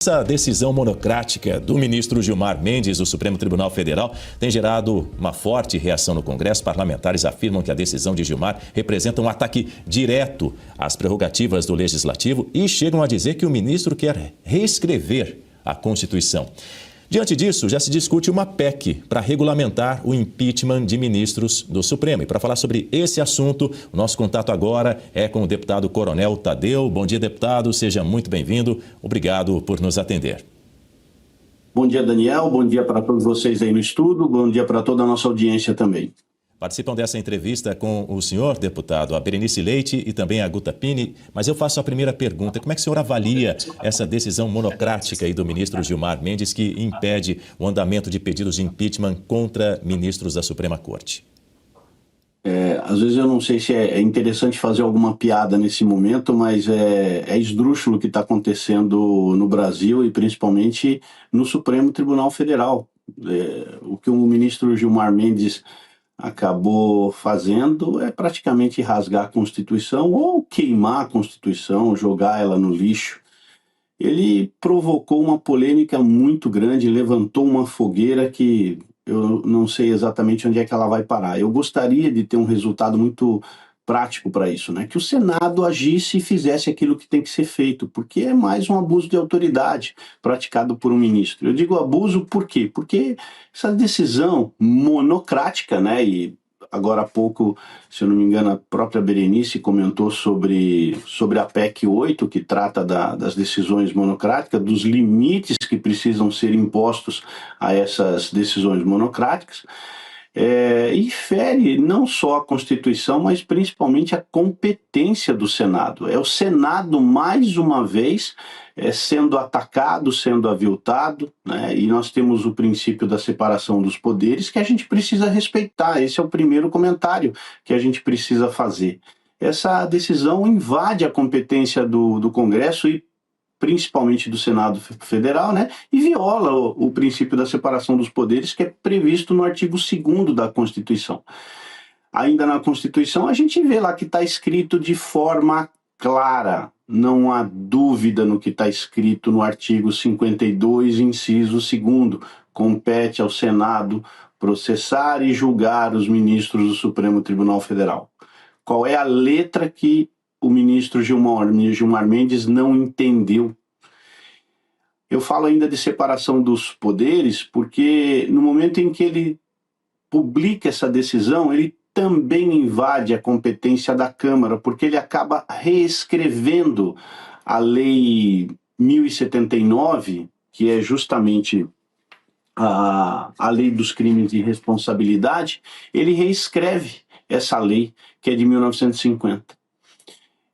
Essa decisão monocrática do ministro Gilmar Mendes do Supremo Tribunal Federal tem gerado uma forte reação no Congresso. Parlamentares afirmam que a decisão de Gilmar representa um ataque direto às prerrogativas do Legislativo e chegam a dizer que o ministro quer reescrever a Constituição. Diante disso, já se discute uma PEC para regulamentar o impeachment de ministros do Supremo. E para falar sobre esse assunto, o nosso contato agora é com o deputado Coronel Thadeu. Bom dia, deputado. Seja muito bem-vindo. Obrigado por nos atender. Bom dia, Daniel. Bom dia para todos vocês aí no estúdio. Bom dia para toda a nossa audiência também. Participam dessa entrevista com o senhor, deputado, a Berenice Leite e também a Guta Pini. Mas eu faço a primeira pergunta. Como é que o senhor avalia essa decisão monocrática aí do ministro Gilmar Mendes que impede o andamento de pedidos de impeachment contra ministros da Suprema Corte? Às vezes eu não sei se é interessante fazer alguma piada nesse momento, mas é esdrúxulo o que está acontecendo no Brasil e principalmente no Supremo Tribunal Federal. O que o ministro Gilmar Mendes acabou fazendo é praticamente rasgar a Constituição ou queimar a Constituição, jogar ela no lixo. Ele provocou uma polêmica muito grande, levantou uma fogueira que eu não sei exatamente onde é que ela vai parar. Eu gostaria de ter um resultado muito prático para isso, né? Que o Senado agisse e fizesse aquilo que tem que ser feito, porque é mais um abuso de autoridade praticado por um ministro. Eu digo abuso por quê? Porque essa decisão monocrática, né? E agora há pouco, se eu não me engano, a própria Berenice comentou sobre a PEC 8, que trata das decisões monocráticas, dos limites que precisam ser impostos a essas decisões monocráticas. E fere não só a Constituição, mas principalmente a competência do Senado. É o Senado, mais uma vez, sendo atacado, sendo aviltado, né? E nós temos o princípio da separação dos poderes que a gente precisa respeitar. Esse é o primeiro comentário que a gente precisa fazer. Essa decisão invade a competência do Congresso e principalmente do Senado Federal, né, e viola o princípio da separação dos poderes que é previsto no artigo 2º da Constituição. Ainda na Constituição, a gente vê lá que está escrito de forma clara, não há dúvida no que está escrito no artigo 52, inciso 2º, compete ao Senado processar e julgar os ministros do Supremo Tribunal Federal. Qual é a letra que o ministro Gilmar Mendes não entendeu? Eu falo ainda de separação dos poderes porque no momento em que ele publica essa decisão, ele também invade a competência da Câmara, porque ele acaba reescrevendo a Lei 1079, que é justamente a Lei dos Crimes de Responsabilidade. Ele reescreve essa lei, que é de 1950.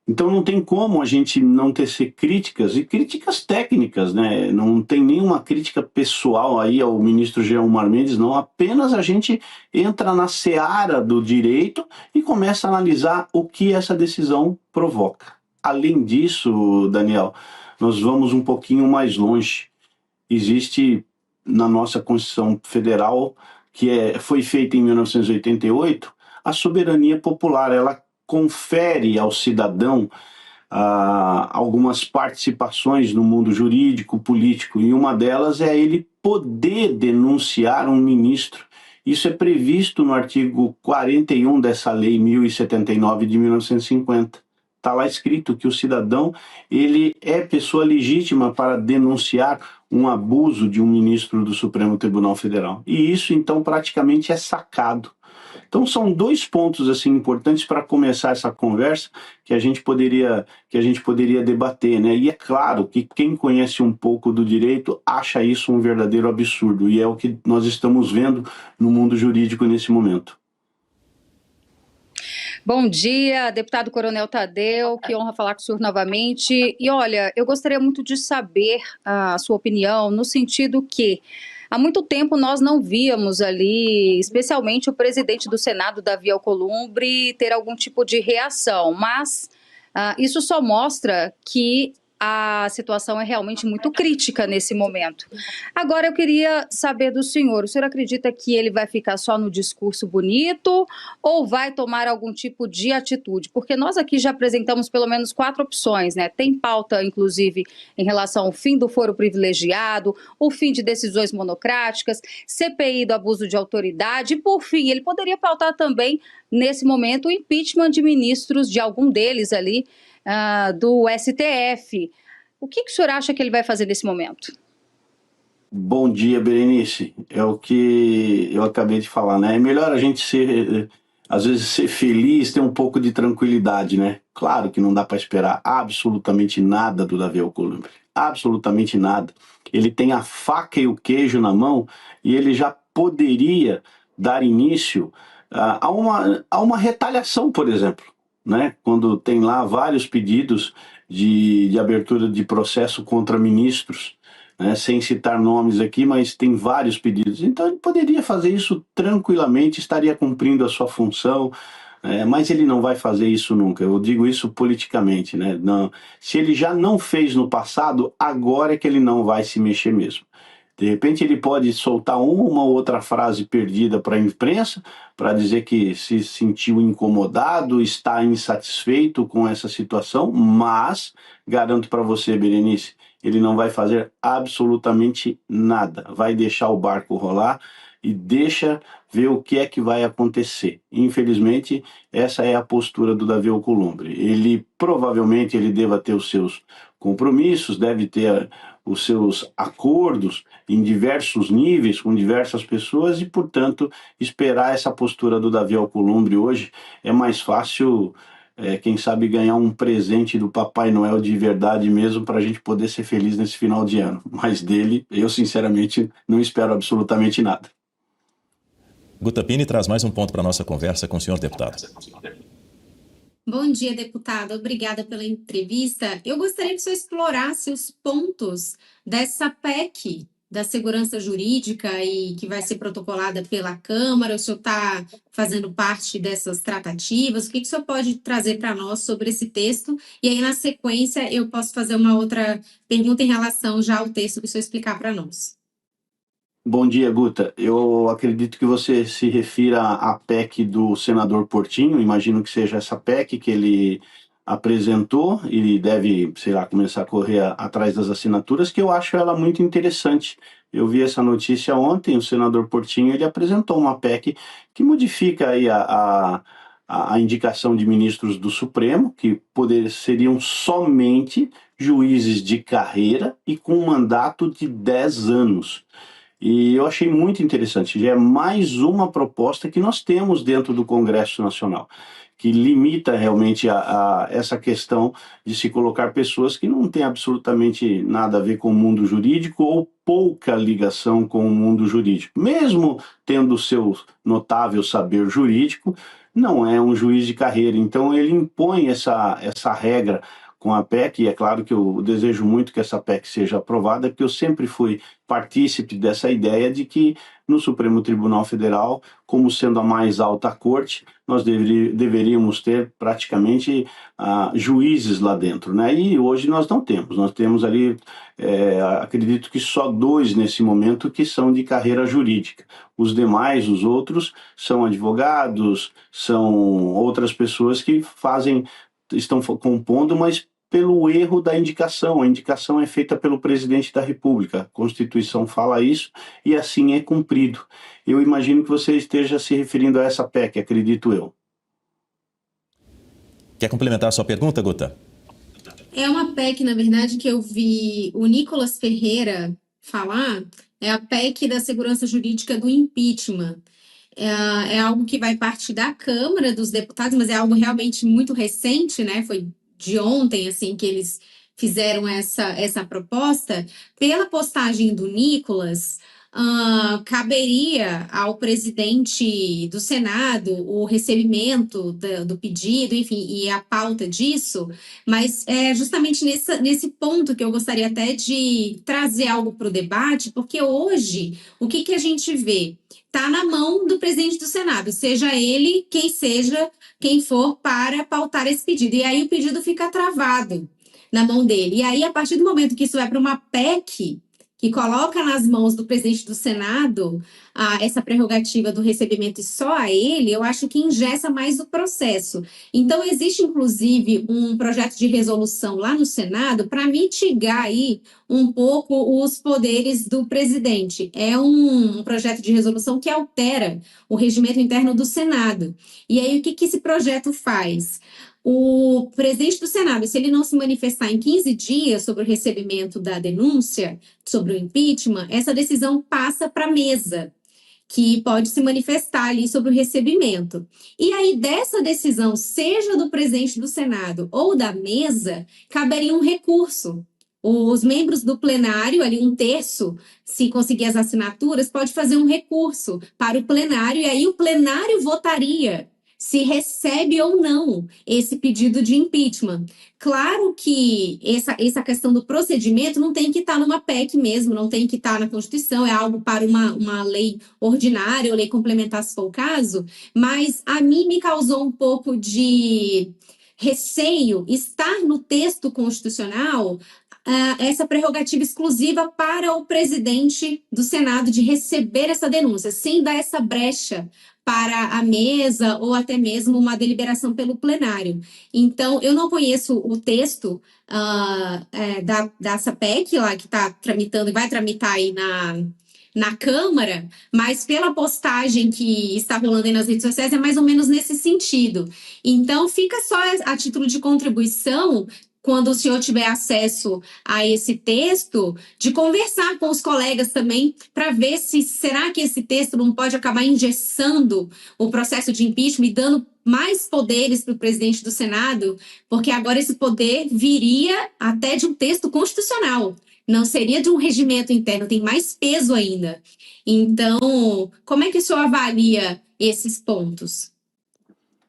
Então não tem como a gente não tecer críticas, e críticas técnicas, né? Não tem nenhuma crítica pessoal aí ao ministro Gilmar Mendes, não. Apenas a gente entra na seara do direito e começa a analisar o que essa decisão provoca. Além disso, Daniel, nós vamos um pouquinho mais longe. Existe na nossa Constituição Federal, que foi feita em 1988, a soberania popular. Ela confere ao cidadão algumas participações no mundo jurídico, político, e uma delas é ele poder denunciar um ministro. Isso é previsto no artigo 41 dessa Lei 1079 de 1950. Está lá escrito que o cidadão ele é pessoa legítima para denunciar um abuso de um ministro do Supremo Tribunal Federal. E isso, então, praticamente é sacado. Então são dois pontos assim importantes para começar essa conversa que a gente poderia debater, né? E é claro que quem conhece um pouco do direito acha isso um verdadeiro absurdo, e é o que nós estamos vendo no mundo jurídico nesse momento. Bom dia, deputado Coronel Thadeu, que honra falar com o senhor novamente. E olha, eu gostaria muito de saber a sua opinião no sentido que há muito tempo nós não víamos ali, especialmente o presidente do Senado, Davi Alcolumbre, ter algum tipo de reação, mas isso só mostra que a situação é realmente muito crítica nesse momento. Agora, eu queria saber do senhor, o senhor acredita que ele vai ficar só no discurso bonito ou vai tomar algum tipo de atitude? Porque nós aqui já apresentamos pelo menos 4 opções, né? Tem pauta, inclusive, em relação ao fim do foro privilegiado, o fim de decisões monocráticas, CPI do abuso de autoridade e, por fim, ele poderia pautar também, nesse momento, o impeachment de ministros, de algum deles ali, do STF. O que o senhor acha que ele vai fazer nesse momento? Bom dia, Berenice. É o que eu acabei de falar, né? É melhor a gente às vezes, ser feliz, ter um pouco de tranquilidade, né? Claro que não dá para esperar absolutamente nada do Davi Alcolumbre. Absolutamente nada. Ele tem a faca e o queijo na mão e ele já poderia dar início a uma retaliação, por exemplo, né? Quando tem lá vários pedidos de abertura de processo contra ministros, né? Sem citar nomes aqui, mas tem vários pedidos. Então ele poderia fazer isso tranquilamente, estaria cumprindo a sua função, mas ele não vai fazer isso nunca. Eu digo isso politicamente, né? Não, se ele já não fez no passado, agora é que ele não vai se mexer mesmo. De repente ele pode soltar uma ou outra frase perdida para a imprensa, para dizer que se sentiu incomodado, está insatisfeito com essa situação, mas garanto para você, Berenice, ele não vai fazer absolutamente nada. Vai deixar o barco rolar e deixa ver o que é que vai acontecer. Infelizmente, essa é a postura do Davi Alcolumbre. Ele provavelmente ele deva ter os seus compromissos, deve ter os seus acordos em diversos níveis com diversas pessoas e, portanto, esperar essa postura do Davi Alcolumbre hoje é mais fácil, quem sabe, ganhar um presente do Papai Noel de verdade mesmo para a gente poder ser feliz nesse final de ano. Mas dele, eu sinceramente não espero absolutamente nada. Guta Pini traz mais um ponto para a nossa conversa com o senhor deputado. Bom dia, deputada. Obrigada pela entrevista. Eu gostaria que o senhor explorasse os pontos dessa PEC da segurança jurídica e que vai ser protocolada pela Câmara. O senhor está fazendo parte dessas tratativas. O que o senhor pode trazer para nós sobre esse texto? E aí, na sequência, eu posso fazer uma outra pergunta em relação já ao texto que o senhor explicar para nós. Bom dia, Guta. Eu acredito que você se refira à PEC do senador Portinho. Imagino que seja essa PEC que ele apresentou e deve, sei lá, começar a correr atrás das assinaturas, que eu acho ela muito interessante. Eu vi essa notícia ontem, o senador Portinho, ele apresentou uma PEC que modifica aí a indicação de ministros do Supremo, que seriam somente juízes de carreira e com um mandato de 10 anos. E eu achei muito interessante, já é mais uma proposta que nós temos dentro do Congresso Nacional, que limita realmente a essa questão de se colocar pessoas que não têm absolutamente nada a ver com o mundo jurídico ou pouca ligação com o mundo jurídico. Mesmo tendo seu notável saber jurídico, não é um juiz de carreira. Então ele impõe essa regra com a PEC, e é claro que eu desejo muito que essa PEC seja aprovada, porque eu sempre fui partícipe dessa ideia de que no Supremo Tribunal Federal, como sendo a mais alta corte, nós deveríamos ter praticamente juízes lá dentro, né? E hoje nós não temos. Nós temos ali, acredito que só 2 nesse momento que são de carreira jurídica. Os demais, os outros, são advogados, são outras pessoas que estão compondo, mas pelo erro da indicação. A indicação é feita pelo presidente da República. A Constituição fala isso e assim é cumprido. Eu imagino que você esteja se referindo a essa PEC, acredito eu. Quer complementar a sua pergunta, Guta? É uma PEC, na verdade, que eu vi o Nicolas Ferreira falar, é a PEC da segurança jurídica do impeachment. É algo que vai partir da Câmara dos Deputados, mas é algo realmente muito recente, né? Foi de ontem, assim, que eles fizeram essa proposta. Pela postagem do Nicolas, caberia ao presidente do Senado o recebimento do pedido, enfim, e a pauta disso, mas é justamente nesse ponto que eu gostaria até de trazer algo para o debate, porque hoje, o que a gente vê? Está na mão do presidente do Senado, seja ele quem for para pautar esse pedido. E aí o pedido fica travado. na mão dele. E aí, a partir do momento que isso vai para uma PEC, que coloca nas mãos do presidente do Senado essa prerrogativa do recebimento e só a ele, eu acho que engessa mais o processo. Então, existe, inclusive, um projeto de resolução lá no Senado para mitigar aí um pouco os poderes do presidente. É um projeto de resolução que altera o regimento interno do Senado. E aí, o que esse projeto faz? O presidente do Senado, se ele não se manifestar em 15 dias sobre o recebimento da denúncia, sobre o impeachment, essa decisão passa para a mesa, que pode se manifestar ali sobre o recebimento. E aí, dessa decisão, seja do presidente do Senado ou da mesa, caberia um recurso. Os membros do plenário, ali um terço, se conseguir as assinaturas, pode fazer um recurso para o plenário, e aí o plenário votaria se recebe ou não esse pedido de impeachment. Claro que essa questão do procedimento não tem que estar numa PEC mesmo, não tem que estar na Constituição, é algo para uma lei ordinária ou lei complementar, se for o caso, mas a mim me causou um pouco de receio estar no texto constitucional essa prerrogativa exclusiva para o presidente do Senado de receber essa denúncia, sem dar essa brecha para a mesa ou até mesmo uma deliberação pelo plenário. Então, eu não conheço o texto dessa PEC lá que está tramitando e vai tramitar aí na Câmara, mas pela postagem que está rolando aí nas redes sociais é mais ou menos nesse sentido. Então, fica só a título de contribuição, quando o senhor tiver acesso a esse texto, de conversar com os colegas também, para ver se será que esse texto não pode acabar engessando o processo de impeachment e dando mais poderes para o presidente do Senado, porque agora esse poder viria até de um texto constitucional, não seria de um regimento interno, tem mais peso ainda. Então, como é que o senhor avalia esses pontos?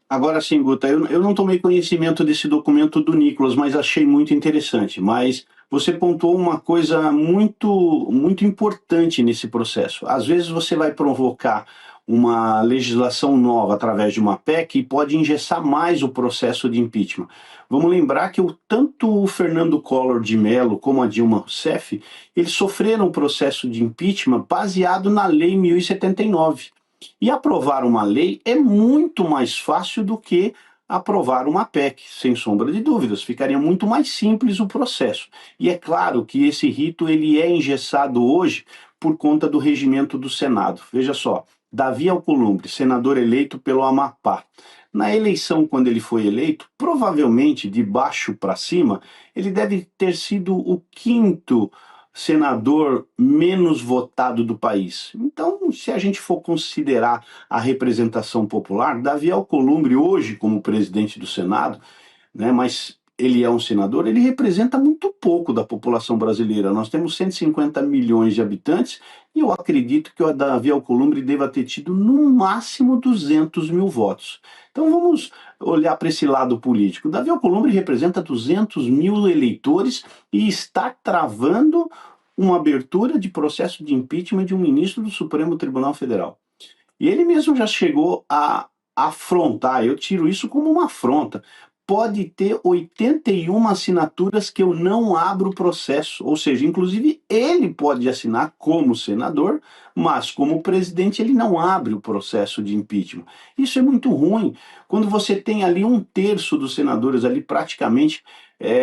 Agora sim, Guta, eu não tomei conhecimento desse documento do Nicolas, mas achei muito interessante. Mas você pontuou uma coisa muito, muito importante nesse processo. Às vezes você vai provocar uma legislação nova através de uma PEC e pode engessar mais o processo de impeachment. Vamos lembrar que tanto o Fernando Collor de Mello como a Dilma Rousseff, eles sofreram um processo de impeachment baseado na Lei 1079. E aprovar uma lei é muito mais fácil do que aprovar uma PEC, sem sombra de dúvidas. Ficaria muito mais simples o processo. E é claro que esse rito ele é engessado hoje por conta do regimento do Senado. Veja só, Davi Alcolumbre, senador eleito pelo Amapá. Na eleição, quando ele foi eleito, provavelmente de baixo para cima, ele deve ter sido o quinto senador menos votado do país. Então, se a gente for considerar a representação popular, Davi Alcolumbre hoje como presidente do Senado, né, mas ele é um senador, ele representa muito pouco da população brasileira. Nós temos 150 milhões de habitantes e eu acredito que o Davi Alcolumbre deva ter tido no máximo 200 mil votos. Então vamos olhar para esse lado político. Davi Alcolumbre representa 200 mil eleitores e está travando uma abertura de processo de impeachment de um ministro do Supremo Tribunal Federal. E ele mesmo já chegou a afrontar, eu tiro isso como uma afronta, pode ter 81 assinaturas que eu não abro o processo, ou seja, inclusive ele pode assinar como senador, mas como presidente ele não abre o processo de impeachment. Isso é muito ruim, quando você tem ali um terço dos senadores ali praticamente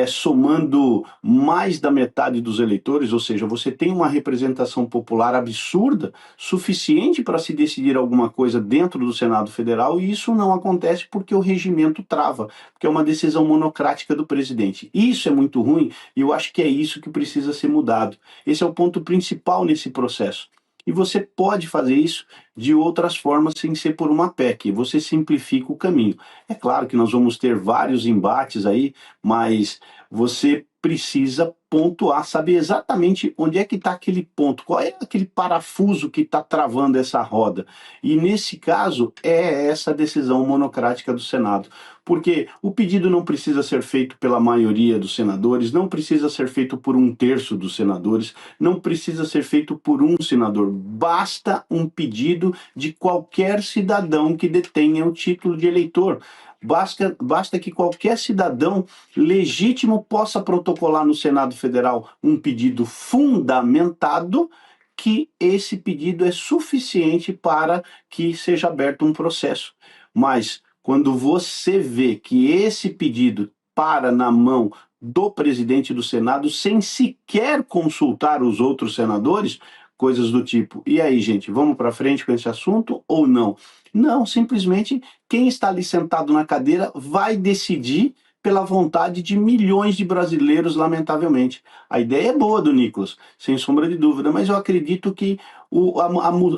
somando mais da metade dos eleitores, ou seja, você tem uma representação popular absurda, suficiente para se decidir alguma coisa dentro do Senado Federal, e isso não acontece porque o regimento trava, porque é uma decisão monocrática do presidente. Isso é muito ruim e eu acho que é isso que precisa ser mudado. Esse é o ponto principal nesse processo. E você pode fazer isso de outras formas sem ser por uma PEC, você simplifica o caminho. É claro que nós vamos ter vários embates aí, mas você precisa pontuar, saber exatamente onde é que está aquele ponto, qual é aquele parafuso que está travando essa roda. E nesse caso é essa decisão monocrática do Senado. Porque o pedido não precisa ser feito pela maioria dos senadores, não precisa ser feito por um terço dos senadores, não precisa ser feito por um senador. Basta um pedido de qualquer cidadão que detenha o título de eleitor. Basta que qualquer cidadão legítimo possa protocolar no Senado Federal um pedido fundamentado, que esse pedido é suficiente para que seja aberto um processo. Mas quando você vê que esse pedido para na mão do presidente do Senado sem sequer consultar os outros senadores, coisas do tipo, e aí, gente, vamos para frente com esse assunto ou não? Não, simplesmente quem está ali sentado na cadeira vai decidir pela vontade de milhões de brasileiros, lamentavelmente. A ideia é boa do Nicolas, sem sombra de dúvida, mas eu acredito que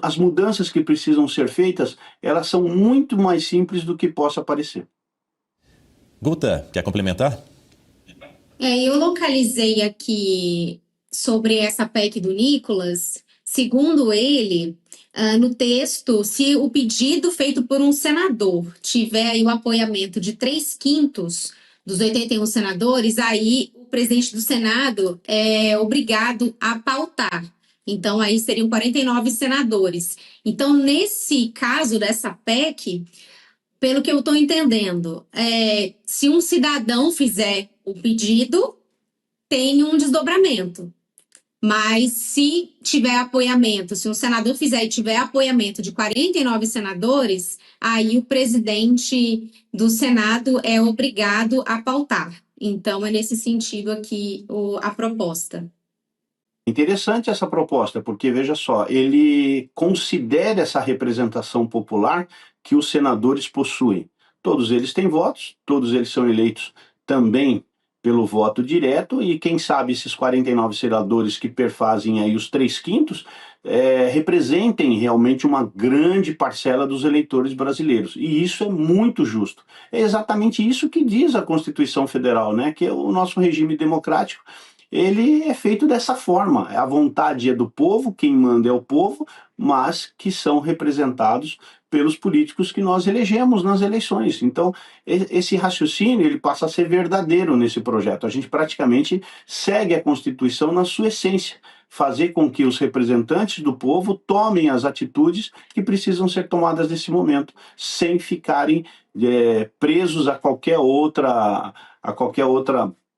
as mudanças que precisam ser feitas, elas são muito mais simples do que possa parecer. Guta, quer complementar? Eu localizei aqui sobre essa PEC do Nicolas, segundo ele, no texto, se o pedido feito por um senador tiver aí o apoiamento de 3/5 dos 81 senadores, aí o presidente do Senado é obrigado a pautar. Então, aí seriam 49 senadores. Então, nesse caso dessa PEC, pelo que eu estou entendendo, se um cidadão fizer o pedido, tem um desdobramento. Mas se tiver apoiamento, se um senador fizer e tiver apoiamento de 49 senadores, aí o presidente do Senado é obrigado a pautar. Então, é nesse sentido aqui a proposta. Interessante essa proposta, porque, veja só, ele considera essa representação popular que os senadores possuem. Todos eles têm votos, todos eles são eleitos também pelo voto direto, e quem sabe esses 49 senadores que perfazem aí os 3/5 representem realmente uma grande parcela dos eleitores brasileiros. E isso é muito justo. É exatamente isso que diz a Constituição Federal, né? Que o nosso regime democrático, ele é feito dessa forma. A vontade é do povo, quem manda é o povo, mas que são representados pelos políticos que nós elegemos nas eleições. Então, esse raciocínio ele passa a ser verdadeiro nesse projeto. A gente praticamente segue a Constituição na sua essência, fazer com que os representantes do povo tomem as atitudes que precisam ser tomadas nesse momento, sem ficarem presos a qualquer outra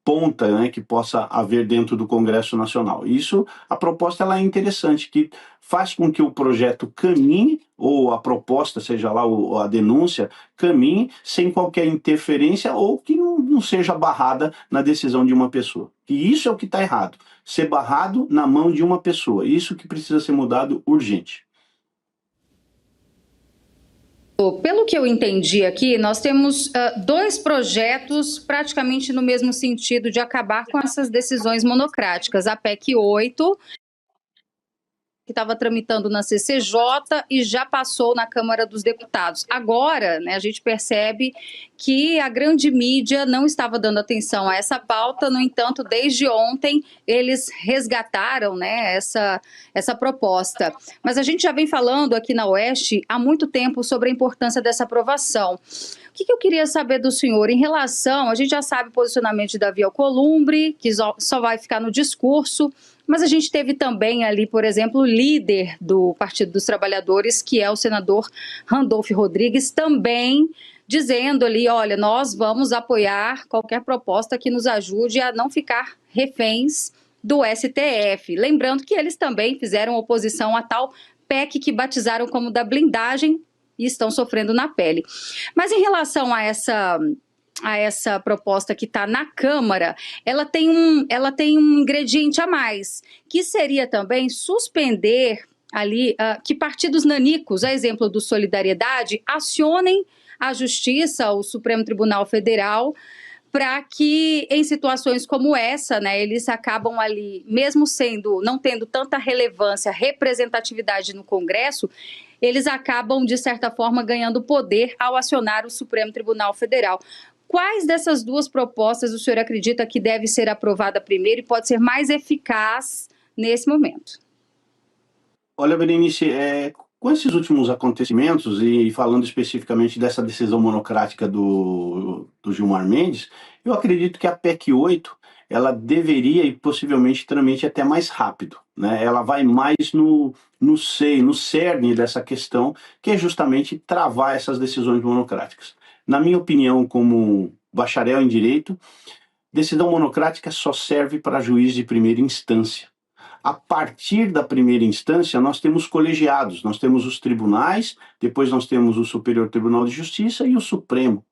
ponta, né, que possa haver dentro do Congresso Nacional. Isso, a proposta ela é interessante, que faz com que o projeto caminhe, ou a proposta, seja lá a denúncia, caminhe sem qualquer interferência ou que não seja barrada na decisão de uma pessoa. E isso é o que está errado, ser barrado na mão de uma pessoa. Isso que precisa ser mudado urgente. Pelo que eu entendi aqui, nós temos dois projetos praticamente no mesmo sentido de acabar com essas decisões monocráticas. A PEC 8, que estava tramitando na CCJ e já passou na Câmara dos Deputados. Agora, né, a gente percebe que a grande mídia não estava dando atenção a essa pauta, no entanto, desde ontem eles resgataram, né, essa proposta. Mas a gente já vem falando aqui na Oeste há muito tempo sobre a importância dessa aprovação. O que eu queria saber do senhor em relação, a gente já sabe o posicionamento de Davi Alcolumbre, que só vai ficar no discurso, mas a gente teve também ali, por exemplo, o líder do Partido dos Trabalhadores, que é o senador Randolfo Rodrigues, também dizendo ali, olha, nós vamos apoiar qualquer proposta que nos ajude a não ficar reféns do STF. Lembrando que eles também fizeram oposição a tal PEC que batizaram como da blindagem e estão sofrendo na pele. Mas em relação a essa proposta que está na Câmara, ela tem um ingrediente a mais, que seria também suspender ali que partidos nanicos, a exemplo do Solidariedade, acionem a Justiça, o Supremo Tribunal Federal, para que em situações como essa, né, eles acabam ali, mesmo não tendo tanta relevância, representatividade no Congresso, eles acabam, de certa forma, ganhando poder ao acionar o Supremo Tribunal Federal. Quais dessas duas propostas o senhor acredita que deve ser aprovada primeiro e pode ser mais eficaz nesse momento? Olha, Berenice, com esses últimos acontecimentos, e falando especificamente dessa decisão monocrática do Gilmar Mendes, eu acredito que a PEC 8 ela deveria e possivelmente tramite até mais rápido, né? Ela vai mais no cerne dessa questão, que é justamente travar essas decisões monocráticas. Na minha opinião, como bacharel em Direito, decisão monocrática só serve para juiz de primeira instância. A partir da primeira instância, nós temos colegiados, nós temos os tribunais, depois nós temos o Superior Tribunal de Justiça e o Supremo.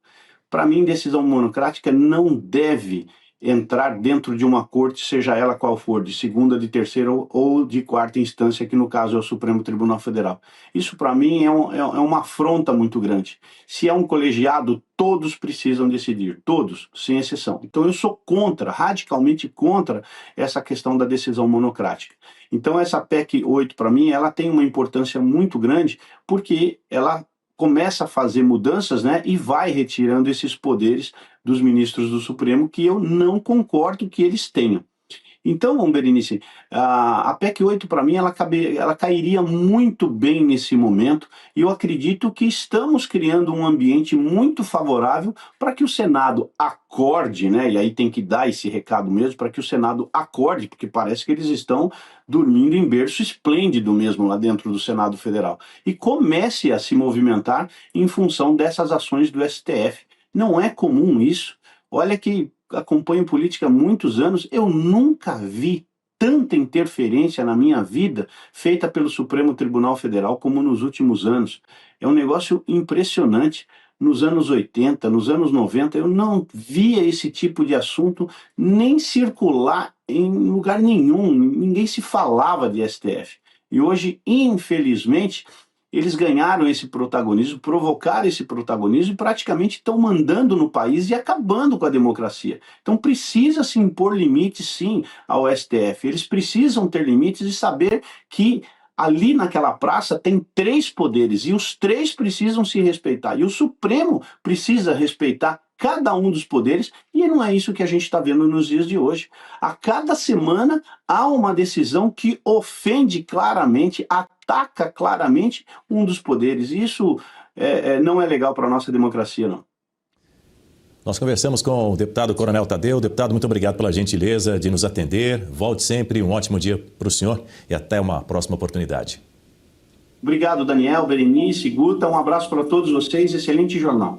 Para mim, decisão monocrática não deve entrar dentro de uma corte, seja ela qual for, de segunda, de terceira ou de quarta instância, que no caso é o Supremo Tribunal Federal. Isso, para mim, é uma afronta muito grande. Se é um colegiado, todos precisam decidir, todos, sem exceção. Então, eu sou contra, radicalmente contra essa questão da decisão monocrática. Então, essa PEC 8, para mim, ela tem uma importância muito grande, porque ela começa a fazer mudanças, né, e vai retirando esses poderes dos ministros do Supremo, que eu não concordo que eles tenham. Então, Berenice, a PEC 8, para mim, ela cairia muito bem nesse momento, e eu acredito que estamos criando um ambiente muito favorável para que o Senado acorde, né? E aí tem que dar esse recado mesmo, para que o Senado acorde, porque parece que eles estão dormindo em berço esplêndido mesmo lá dentro do Senado Federal, e comece a se movimentar em função dessas ações do STF. Não é comum isso. Olha que acompanho política há muitos anos, eu nunca vi tanta interferência na minha vida feita pelo Supremo Tribunal Federal como nos últimos anos. É um negócio impressionante. Nos anos 80, nos anos 90, eu não via esse tipo de assunto nem circular em lugar nenhum, ninguém se falava de STF. E hoje, infelizmente, eles ganharam esse protagonismo, provocaram esse protagonismo e praticamente estão mandando no país e acabando com a democracia. Então precisa se impor limites, sim, ao STF. Eles precisam ter limites e saber que ali naquela praça tem 3 poderes e os 3 precisam se respeitar. E o Supremo precisa respeitar cada um dos poderes, e não é isso que a gente está vendo nos dias de hoje. A cada semana há uma decisão que ofende claramente, ataca claramente um dos poderes. Isso não é legal para a nossa democracia, não. Nós conversamos com o deputado Coronel Thadeu. Deputado, muito obrigado pela gentileza de nos atender. Volte sempre, um ótimo dia para o senhor e até uma próxima oportunidade. Obrigado, Daniel, Berenice, Guta. Um abraço para todos vocês. Excelente jornal.